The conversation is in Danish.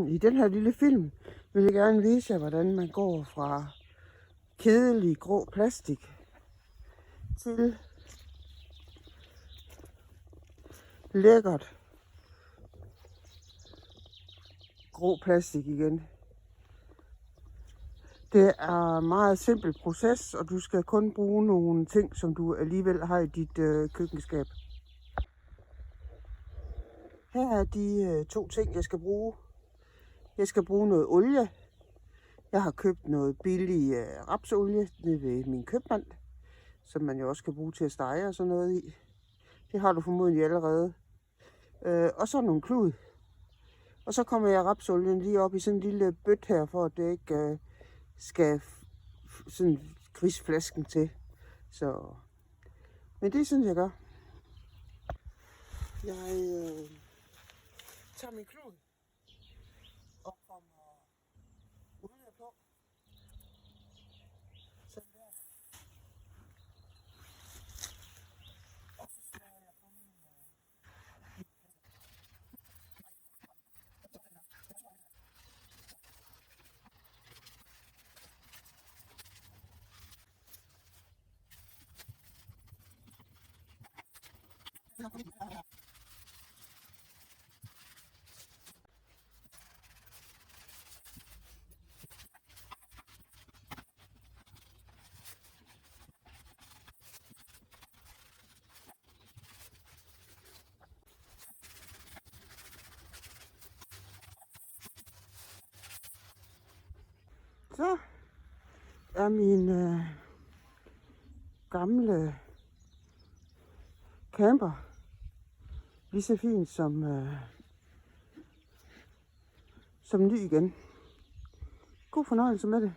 I den her lille film vil jeg gerne vise jer, hvordan man går fra kedelig grå plastik til lækkert grå plastik igen. Det er en meget simpel proces, og du skal kun bruge nogle ting, som du alligevel har i dit køkkenskab. Her er de 2 ting, jeg skal bruge. Jeg skal bruge noget olie. Jeg har købt noget billig rapsolie nede ved min købmand, som man jo også kan bruge til at stege og sådan noget i. Det har du formodentlig allerede. Og så nogle klud. Og så kommer jeg rapsolien lige op i sådan en lille bøtte her, for at det ikke skal sådan grise flasken til. Så, men det er sådan, jeg gør. Jeg tager min klud og kommer olie på. Sådan der. Og så slår jeg på min Så er min gamle camper lige så fin som ny igen. God fornøjelse med det.